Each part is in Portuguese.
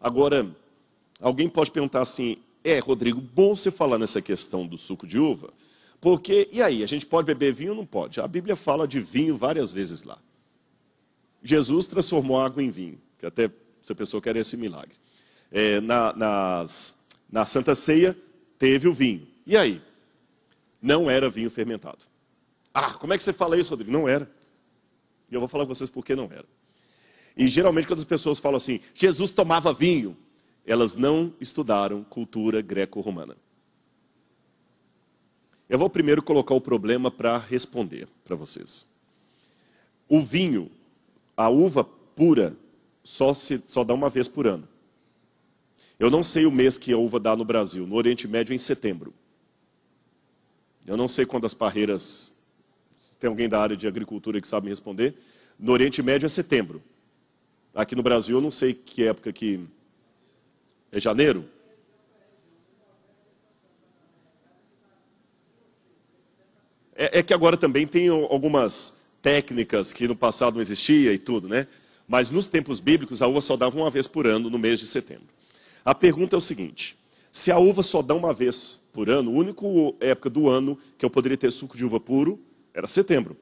Agora, alguém pode perguntar assim, Rodrigo, bom você falar nessa questão do suco de uva, porque, e aí, a gente pode beber vinho ou não pode? A Bíblia fala de vinho várias vezes lá. Jesus transformou água em vinho, que até essa pessoa quer esse milagre. Na Santa Ceia, teve o vinho. E aí? Não era vinho fermentado. Como é que você fala isso, Rodrigo? Não era. E eu vou falar com vocês por que não era. E geralmente quando as pessoas falam assim, Jesus tomava vinho, elas não estudaram cultura greco-romana. Eu vou primeiro colocar o problema para responder para vocês. O vinho, a uva pura, só dá uma vez por ano. Eu não sei o mês que a uva dá no Brasil, no Oriente Médio é em setembro. Eu não sei quando as parreiras, tem alguém da área de agricultura que sabe me responder, no Oriente Médio é setembro. Aqui no Brasil, eu não sei que época que... É janeiro? É que agora também tem algumas técnicas que no passado não existia e tudo, né? Mas nos tempos bíblicos, a uva só dava uma vez por ano, no mês de setembro. A pergunta é o seguinte, se a uva só dá uma vez por ano, a única época do ano que eu poderia ter suco de uva puro era setembro.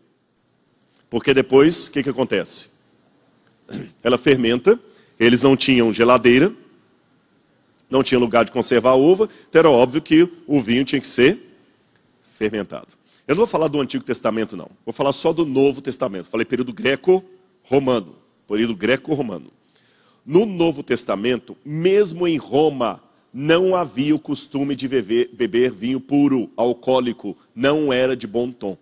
Porque depois, o que acontece? Ela fermenta, eles não tinham geladeira, não tinha lugar de conservar a uva, então era óbvio que o vinho tinha que ser fermentado. Eu não vou falar do Antigo Testamento, não. Vou falar só do Novo Testamento. Falei período greco-romano. Período greco-romano. No Novo Testamento, mesmo em Roma, não havia o costume de beber vinho puro, alcoólico. Não era de bom tom.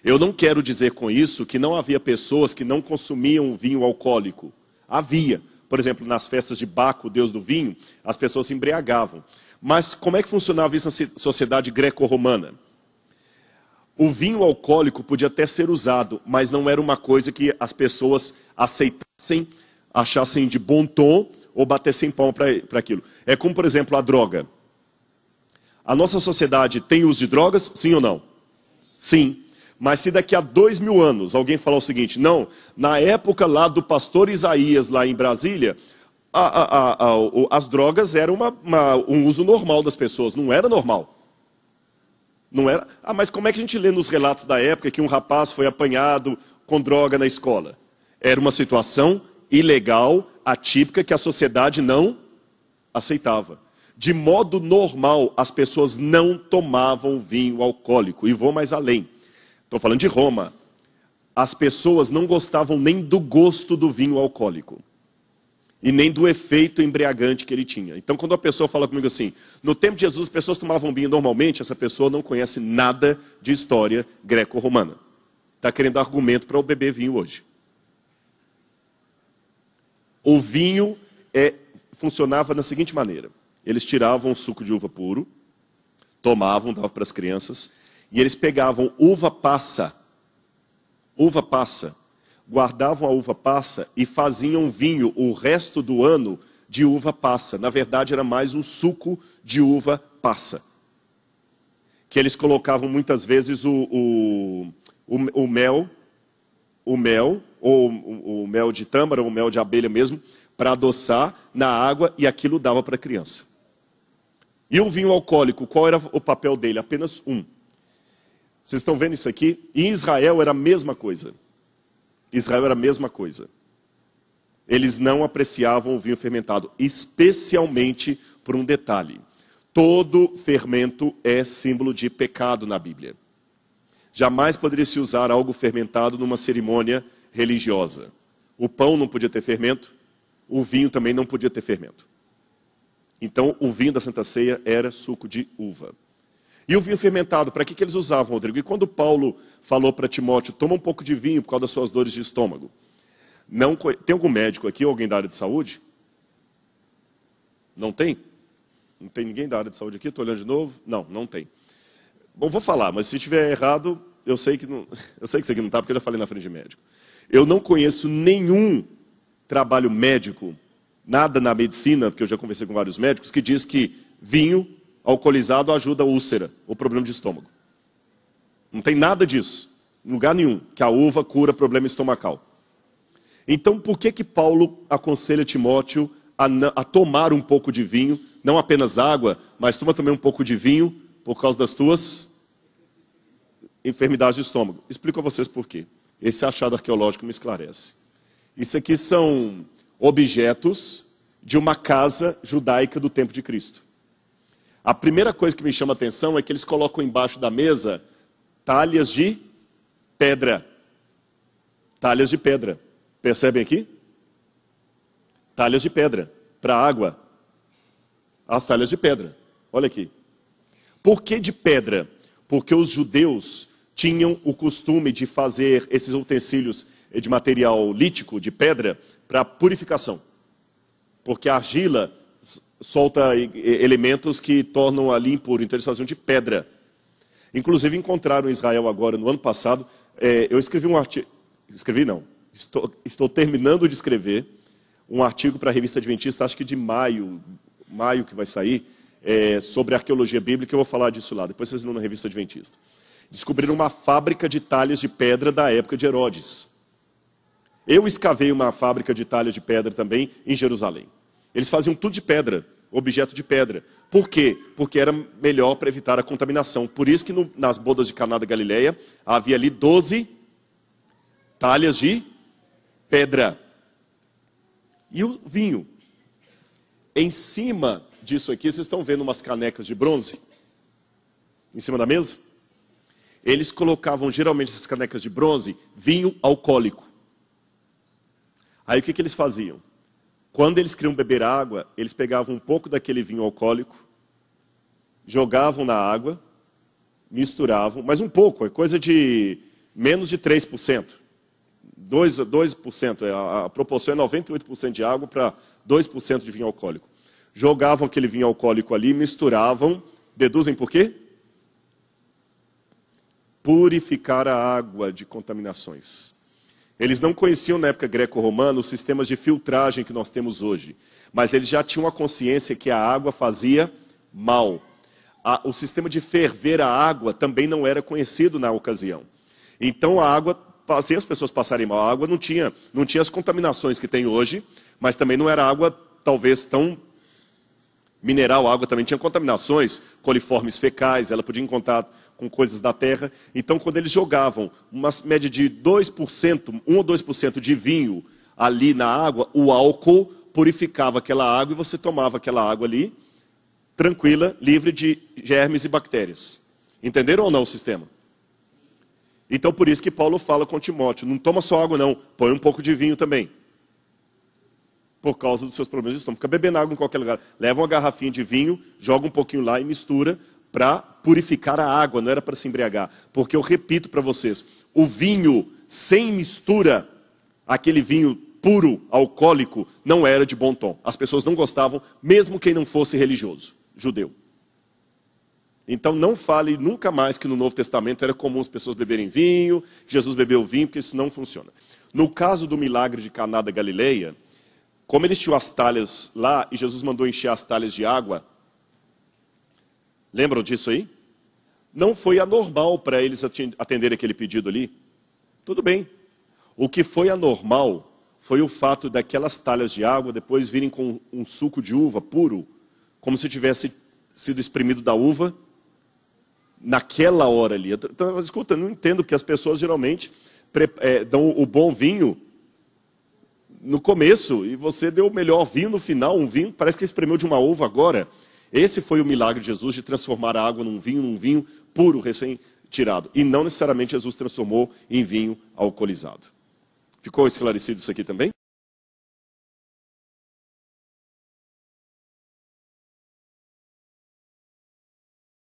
Eu não quero dizer com isso que não havia pessoas que não consumiam vinho alcoólico. Havia. Por exemplo, nas festas de Baco, deus do vinho, as pessoas se embriagavam. Mas como é que funcionava isso na sociedade greco-romana? O vinho alcoólico podia até ser usado, mas não era uma coisa que as pessoas aceitassem, achassem de bom tom ou batessem palma para aquilo. É como, por exemplo, a droga. A nossa sociedade tem uso de drogas, sim ou não? Sim. Mas se daqui a 2000 anos alguém falar o seguinte, não, na época lá do pastor Isaías, lá em Brasília, as drogas eram um uso normal das pessoas, não era normal. Não era. Mas como é que a gente lê nos relatos da época que um rapaz foi apanhado com droga na escola? Era uma situação ilegal, atípica, que a sociedade não aceitava. De modo normal, as pessoas não tomavam vinho alcoólico. E vou mais além. Estou falando de Roma. As pessoas não gostavam nem do gosto do vinho alcoólico. E nem do efeito embriagante que ele tinha. Então, quando a pessoa fala comigo assim, no tempo de Jesus as pessoas tomavam vinho normalmente, essa pessoa não conhece nada de história greco-romana. Está querendo argumento para eu beber vinho hoje. O vinho funcionava da seguinte maneira. Eles tiravam o suco de uva puro, tomavam, davam para as crianças, e eles pegavam uva passa, guardavam a uva passa e faziam vinho o resto do ano de uva passa. Na verdade, era mais um suco de uva passa. Que eles colocavam muitas vezes o mel, ou o mel de tâmara, ou o mel de abelha mesmo, para adoçar na água e aquilo dava para a criança. E o vinho alcoólico, qual era o papel dele? Apenas um. Vocês estão vendo isso aqui? Em Israel era a mesma coisa. Israel era a mesma coisa. Eles não apreciavam o vinho fermentado, especialmente por um detalhe. Todo fermento é símbolo de pecado na Bíblia. Jamais poderia se usar algo fermentado numa cerimônia religiosa. O pão não podia ter fermento, o vinho também não podia ter fermento. Então, o vinho da Santa Ceia era suco de uva. E o vinho fermentado, para que eles usavam, Rodrigo? E quando Paulo falou para Timóteo, toma um pouco de vinho por causa das suas dores de estômago. Não, tem algum médico aqui, alguém da área de saúde? Não tem? Não tem ninguém da área de saúde aqui? Estou olhando de novo? Não, não tem. Bom, vou falar, mas se estiver errado, eu sei que isso aqui não está, porque eu já falei na frente de médico. Eu não conheço nenhum trabalho médico, nada na medicina, porque eu já conversei com vários médicos, que diz que vinho alcoolizado ajuda a úlcera, o problema de estômago. Não tem nada disso, em lugar nenhum, que a uva cura problema estomacal. Então, por que Paulo aconselha Timóteo a tomar um pouco de vinho, não apenas água, mas toma também um pouco de vinho por causa das tuas enfermidades de estômago? Explico a vocês por quê. Esse achado arqueológico me esclarece. Isso aqui são objetos de uma casa judaica do tempo de Cristo. A primeira coisa que me chama a atenção é que eles colocam embaixo da mesa talhas de pedra. Talhas de pedra. Percebem aqui? Talhas de pedra. Para água. As talhas de pedra. Olha aqui. Por que de pedra? Porque os judeus tinham o costume de fazer esses utensílios de material lítico, de pedra, para purificação. Porque a argila solta elementos que tornam ali impuro. Então eles faziam de pedra. Inclusive encontraram em Israel agora, no ano passado, eu escrevi um artigo... Escrevi não. Estou terminando de escrever um artigo para a Revista Adventista, acho que de maio que vai sair, sobre arqueologia bíblica. Eu vou falar disso lá, depois vocês vão na Revista Adventista. Descobriram uma fábrica de talhas de pedra da época de Herodes. Eu escavei uma fábrica de talhas de pedra também em Jerusalém. Eles faziam tudo de pedra, objeto de pedra. Por quê? Porque era melhor para evitar a contaminação. Por isso que nas bodas de Caná da Galileia havia ali 12 talhas de pedra. E o vinho. Em cima disso aqui, vocês estão vendo umas canecas de bronze? Em cima da mesa? Eles colocavam, geralmente, essas canecas de bronze, vinho alcoólico. Aí o que eles faziam? Quando eles queriam beber água, eles pegavam um pouco daquele vinho alcoólico, jogavam na água, misturavam, mas um pouco, é coisa de menos de 3%. 2%, a proporção é 98% de água para 2% de vinho alcoólico. Jogavam aquele vinho alcoólico ali, misturavam, deduzem por quê? Purificar a água de contaminações. Eles não conheciam na época greco-romana os sistemas de filtragem que nós temos hoje, mas eles já tinham a consciência que a água fazia mal. O sistema de ferver a água também não era conhecido na ocasião. Então a água fazia as pessoas passarem mal. A água não tinha as contaminações que tem hoje, mas também não era água talvez tão mineral. A água também tinha contaminações, coliformes fecais, ela podia ir em contato com coisas da terra. Então, quando eles jogavam uma média de 2%, 1 ou 2% de vinho ali na água, o álcool purificava aquela água e você tomava aquela água ali, tranquila, livre de germes e bactérias. Entenderam ou não o sistema? Então, por isso que Paulo fala com Timóteo, não toma só água não, põe um pouco de vinho também. Por causa dos seus problemas de estômago. Fica bebendo água em qualquer lugar. Leva uma garrafinha de vinho, joga um pouquinho lá e mistura para purificar a água, não era para se embriagar. Porque eu repito para vocês, o vinho sem mistura, aquele vinho puro, alcoólico, não era de bom tom. As pessoas não gostavam, mesmo quem não fosse religioso, judeu. Então não fale nunca mais que no Novo Testamento era comum as pessoas beberem vinho, Jesus bebeu vinho, porque isso não funciona. No caso do milagre de Caná da Galileia, como eles tinham as talhas lá e Jesus mandou encher as talhas de água, lembram disso aí? Não foi anormal para eles atenderem aquele pedido ali. Tudo bem. O que foi anormal foi o fato daquelas talhas de água depois virem com um suco de uva puro, como se tivesse sido exprimido da uva naquela hora ali. Então, escuta, eu não entendo, porque as pessoas geralmente dão o bom vinho no começo e você deu o melhor vinho no final, um vinho parece que espremeu de uma uva agora. Esse foi o milagre de Jesus, de transformar a água num vinho puro, recém-tirado. E não necessariamente Jesus transformou em vinho alcoolizado. Ficou esclarecido isso aqui também?